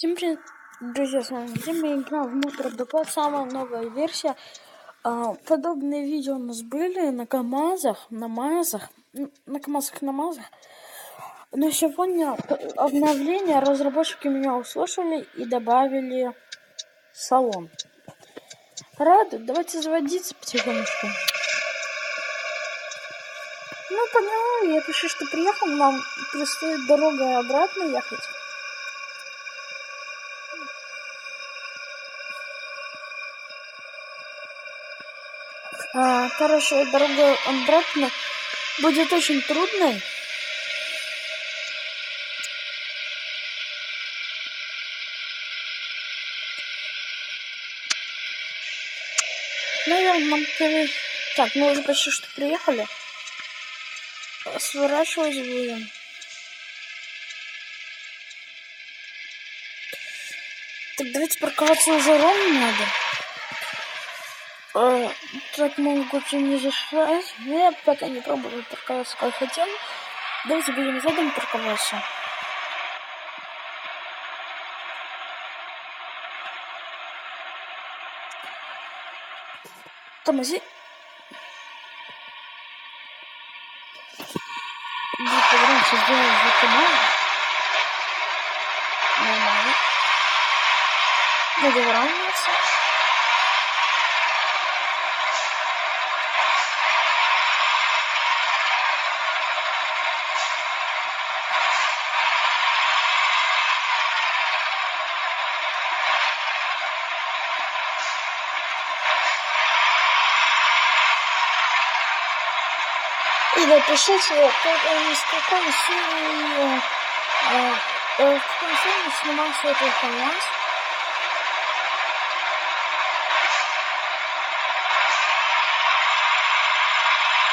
Всем привет, друзья, с вами Дима. Я играю в Motor Depot, самая новая версия. Подобные видео у нас были на КамАЗах, на МАЗах, на КамАЗах, на МАЗах. Но сегодня обновление, разработчики меня услышали и добавили салон. Рады? Давайте заводиться потихонечку. Ну, поняла, я пишу, что приехал, нам предстоит дорога обратно ехать. Короче, дорога обратно будет очень трудной. Наверное, нам Так, мы уже почти что приехали. Сворачивать будем. Так, давайте парковаться уже ровно надо. Так могут не зашивать. Я пока не пробовал парковаться как хотел. Давайте будем задом парковаться. Тормози. Раньше сделали за канал. Нормально. Надо выравниваться. И напишите, из какой серии, в каком фильме снимался этот КамАЗ.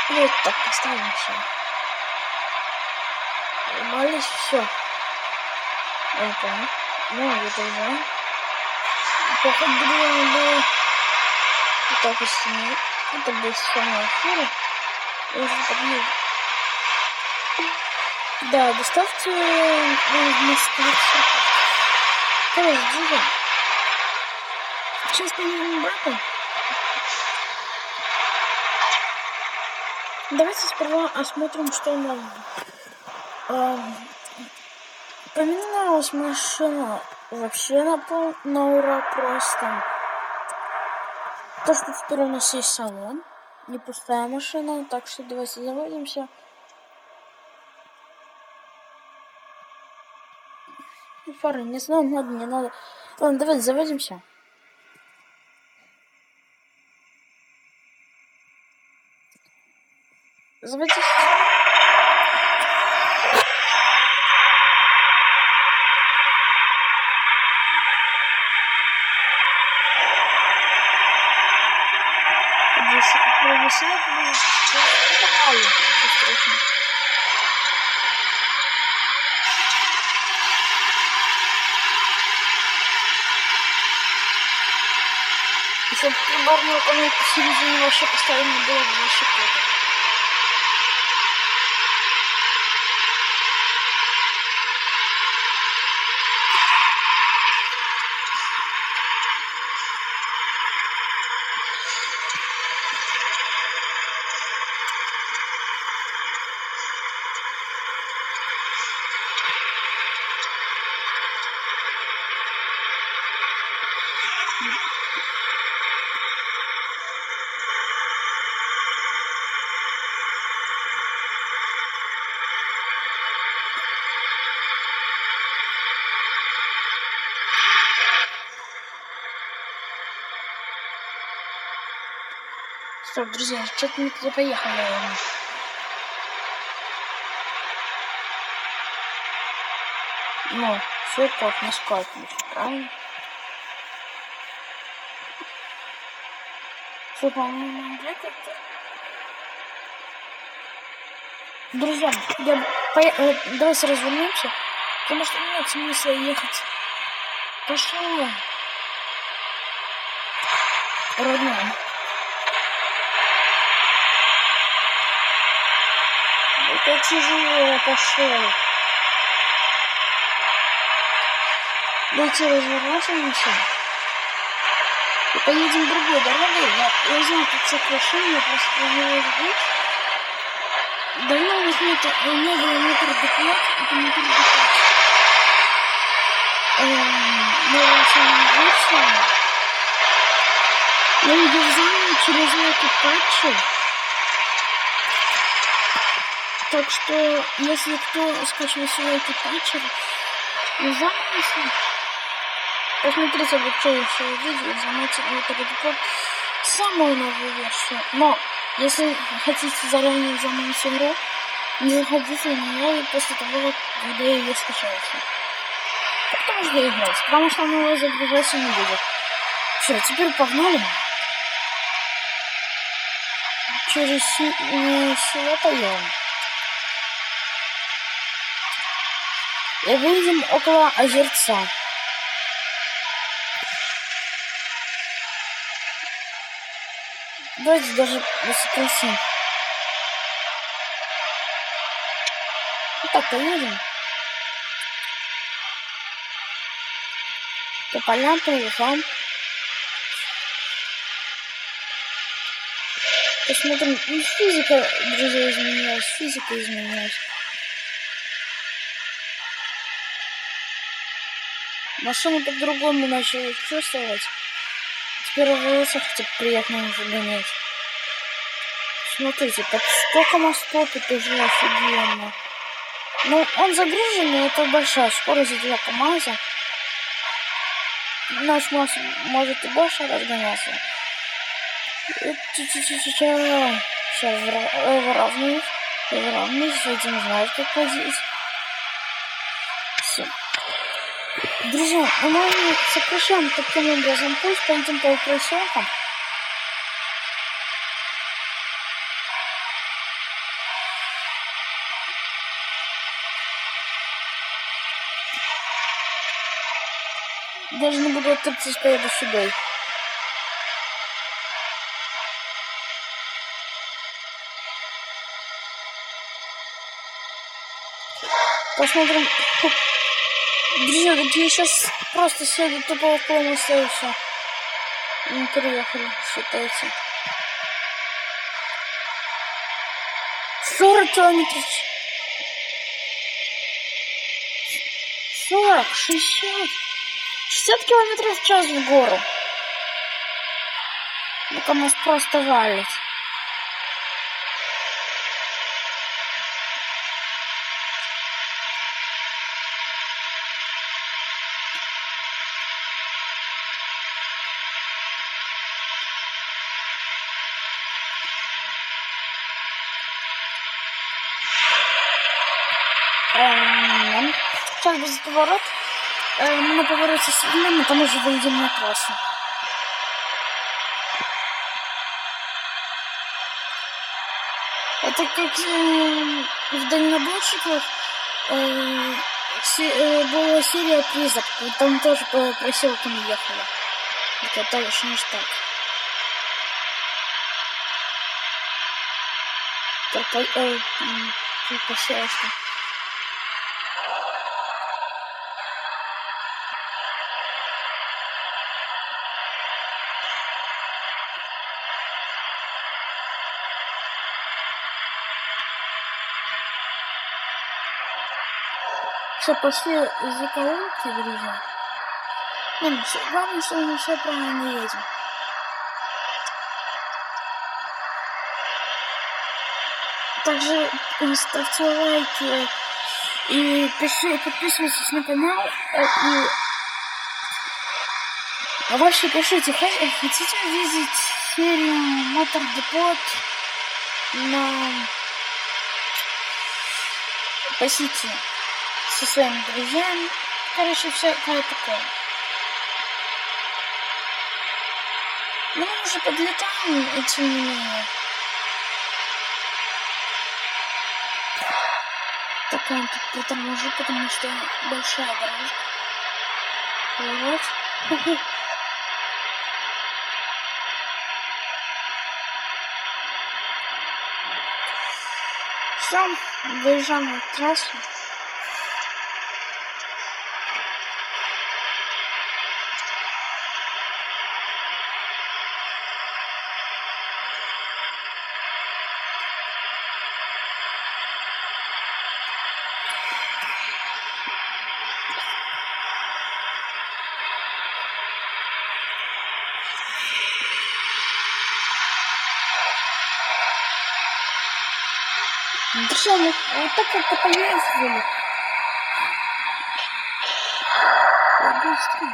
Вот так поставим все. Нормально все. Это. Ну, это уже. Походу, было вот так вот снимать. Это будет самое эфире. Да, доставьте инструкцию. Подожди. Сейчас поедем обратно. Давайте сперва осмотрим, что у нас. Поменялась машина вообще на ура просто. То, что теперь у нас есть салон. Не пустая машина, так что давайте заводимся. Фары, не знаю, надо, не надо. Ладно, давайте заводимся. Заводись. Если попробую снять, это мало, ничего страшного. Если бы приборную панель посередине вообще поставлено было бы вообще круто. Стоп, друзья, что-то не туда поехали, наверное. Ну, все как на скатнике, правильно? Все, по-моему, где-то. Друзья, давайте развернемся, потому что нет смысла ехать. Пошел. Родной. Это тяжело, пошел. Давайте разворачиваемся и поедем другой дорогой. Я знаю, тут все крушение, просто про него жду. Давно у нас не было мотор-доклад. Это мотор-доклад. Новая самая версия. Я ее взял через эти патчи. Так что, если кто скачивает себе эти патчи, заманите. Посмотрите обучающее видео, заманите мотор-доклад самую новую версию. Но, если хотите заранее заманить игру, не заходите на нее после того, когда ее скачаете. Потом уже играть, потому что она у вас загружаться не будет. Все, теперь погнали. Через село поедем. И выйдем около озерца. Давайте даже высокосим. Вот так поедем. По полям, по лесам. Посмотрим. Физика, друзья, изменилась. Физика изменилась. Машину по-другому начали чувствовать. Теперь РВС хотя приятно уже гонять. Смотрите, под 100 мостов это уже офигенно. Ну, он загруженный, это большая скорость для КамАЗа. Наш МАЗ может и больше разгоняться. Сейчас выравниваюсь, этим знаю, как ходить. Все. Друзья, мы сокращаем таким образом путь, пойдем по укрытиям. Даже не буду оттырцать, поеду сюда. Посмотрим. Друзья, такие сейчас просто сели тупо около моста и все. Мы приехали, считайте. 40 километров. 40, 60. 60 километров в час в гору. Ну-ка, нас просто валит. Сейчас будет поворот. Мы на повороте сильно, там уже выйдем на трассу. Это как в дальнобойщиках была серия призрак. Там тоже по проселкам ехали. Это точно не так. Поселочка. Все, пошли из-за колонки, друзья. Ну, все, главное, что мы все правильно едем. Также ставьте лайки и подписывайтесь на канал. А вообще пишите, хотите увидеть серию мотор-доклад на по сети со своими друзьями. Короче, всякое такое. Ну, мы уже подлетаем, и тем не менее. Такая тут приторможу, потому что большая дорожка. Вот. Все, выезжаем на трассу. Друзья, мы вот так как-то поездили. Быстро.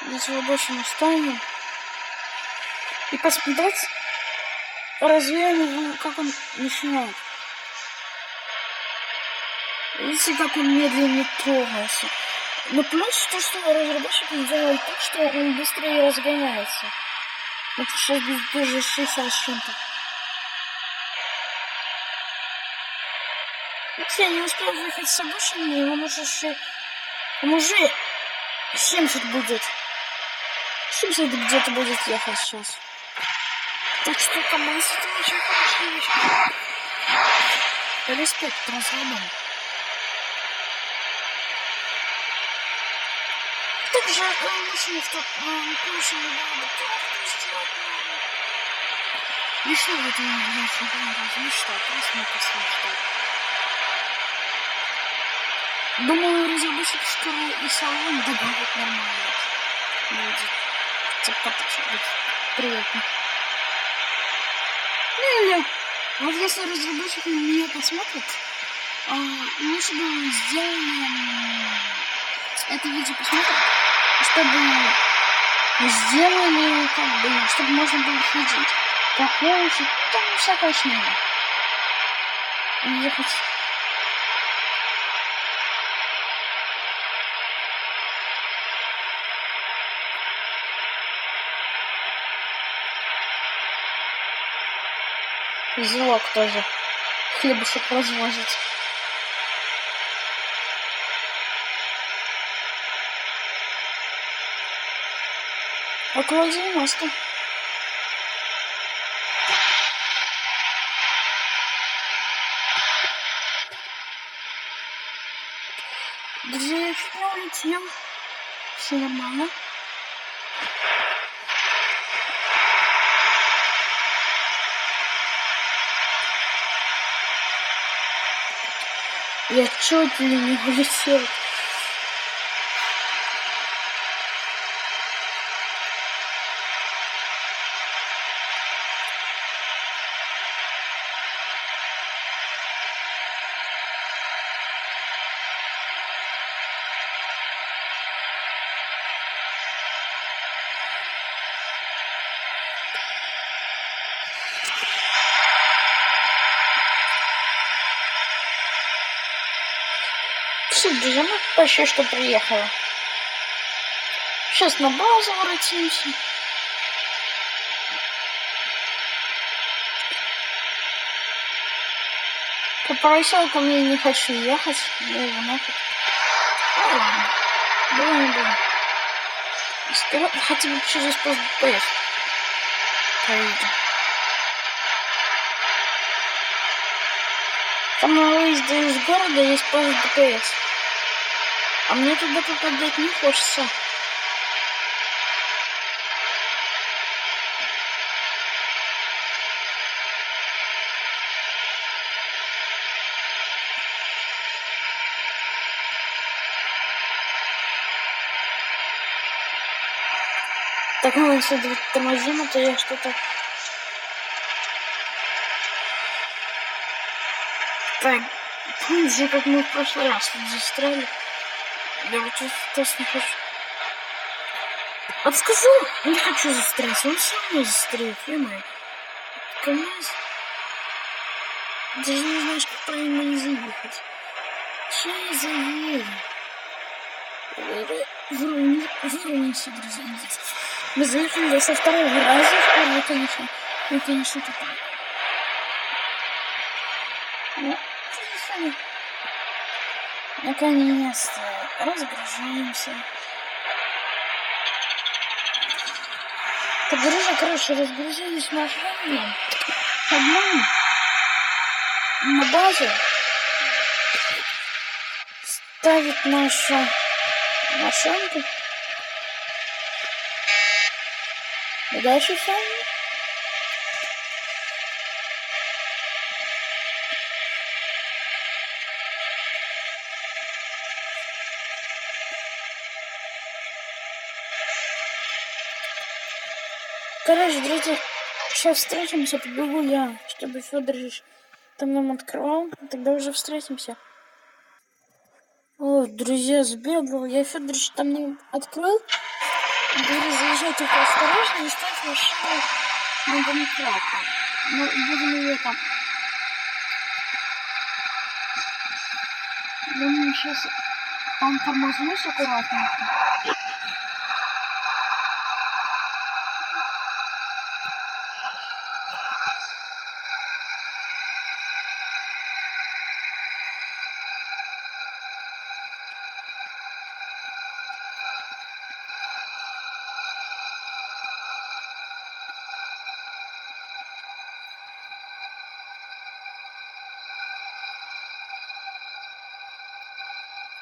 Здесь больше не станем. И посмотреть развеяние, как он начинает. Видите, как он медленно трогается. Но плюс то, что разработчики сделали так, что он быстрее разгоняется. Это сейчас будет тоже 60 с чем-то. Я не успел выехать с обычным, он уже 70 будет. 70 где-то будет ехать сейчас. Так что КамАЗ это очень хорошая вещь. Респект разработчикам. Также лучше, что лучше не было бы сделать. Еще в этом мечтал, просто не посмешал. Думаю, разработчик скоро и салон добавит нормально. Будет. Типа будет приятно. Ну или, вот если разработчик меня посмотрит, лучше бы сделали это видео посмотрят, чтобы сделали, как бы, чтобы можно было ходить по площади, там всякое снова. Ехать. Зелок тоже. Хлебушек развозит. Около 90. Друзья, я чуть не улетел. Все нормально. Я чуть ли не улетел. Все, друзья, мы почти что приехали. Сейчас на базу воротимся. По поселкам я не хочу ехать. Я его нафиг. Ну ладно. Было не было. Хотя бы через пост ДПС. Проедем. Там на выезде из города есть пост ДПС. А мне туда попадать не хочется. Так, мы сюда тормозим, а то я что-то... Так, помните, как мы в прошлый раз тут застряли? Я вот сейчас не хочу. Вот сказал, не хочу застрять, он сам не застряет, ё-моё. КамАЗ. Даже не знаешь, как правильно не заехать. Че я заеду? Выровняйся, друзья. Мы заехали со второго раза, в первый, конечно. Ну, конечно, тупо. Ну, заехали. Наконец-то разгружаемся. Так, друзья, короче, разгрузились машины. Одну на базу ставит наша машинка. И дальше сами. Короче, друзья, Сейчас встретимся, побегу я, чтобы Федорович там нам открывал, тогда уже встретимся. О, друзья, сбегал, я Федорович там не открыл. Говорю, заезжай только осторожно и ставь машину на домкрата. Мы будем ее там. Думаю, сейчас там тормознусь аккуратненько.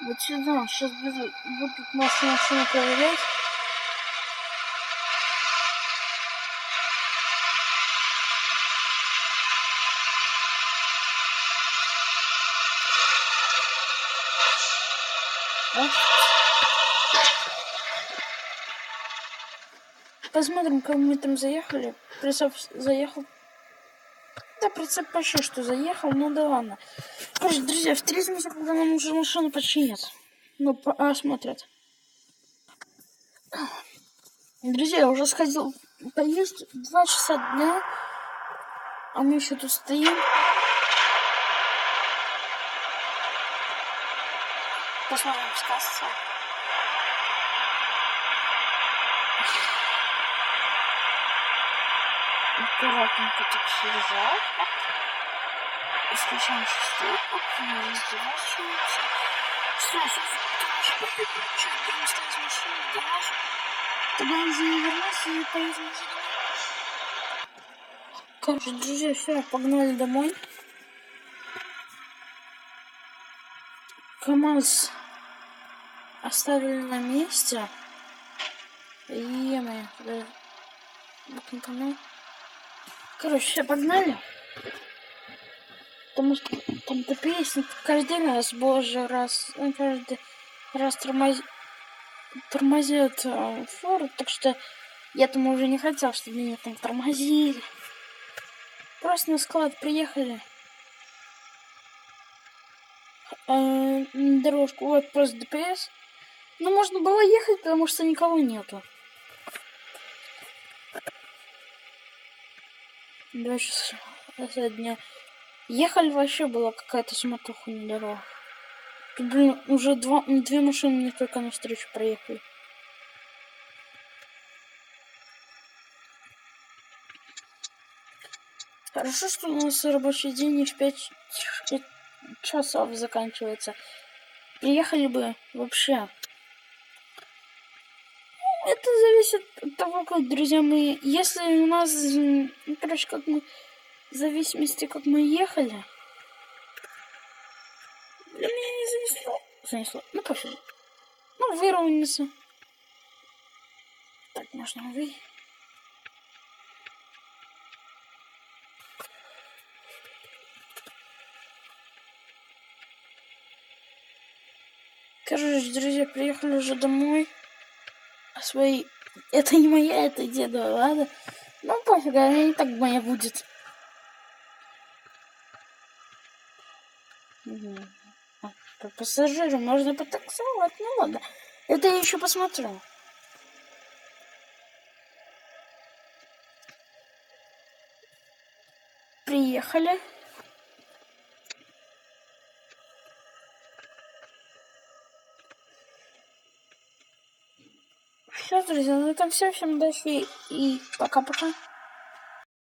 Вот сюда, сейчас будут нашу машину проверять. Да? Посмотрим, как мы там заехали. Прицеп заехал. Да, прицеп почти что заехал, ну да ладно. Короче, друзья, встретимся, когда нам уже машину починят. Ну, осмотрят. Друзья, я уже сходил поесть 2 часа дня, а мы еще тут стоим. Посмотрим, сказка. Аккуратненько так съезжать. Исключаем шестерку, разворачиваемся. Все, сейчас будем ставить машину в гараж. Тогда он уже не вернулся и поедем уже домой. Короче, друзья, все, погнали домой. КамАЗ оставили на месте. И мы короче, все, погнали. Потому что там-то песня каждый раз, боже, каждый раз тормозит фору, так что я там уже не хотел, чтобы меня там тормозили. Просто на склад приехали. Дорожку, вот просто ДПС. Но можно было ехать, потому что никого нету. 2 часа дня. Ехали, вообще была какая-то суматоха на дорогах. Тут, блин, уже 2 машины мне только навстречу проехали. Хорошо, что у нас рабочий день не в 5 часов заканчивается. Приехали бы вообще. Это зависит от того, как, друзья, мы... Если у нас, короче, как мы... В зависимости, как мы ехали... Для меня не занесло. Ну, пофиг. Ну, выровняется. Так, можно выйти. Короче, друзья, приехали уже домой. Свои... Это не моя, это деда, ладно? Ну, пофиг, она и так моя будет. По пассажиру можно потаксовать, ну ладно. Это я еще посмотрю. Приехали. Все, друзья, на этом все. Всем удачи и пока-пока.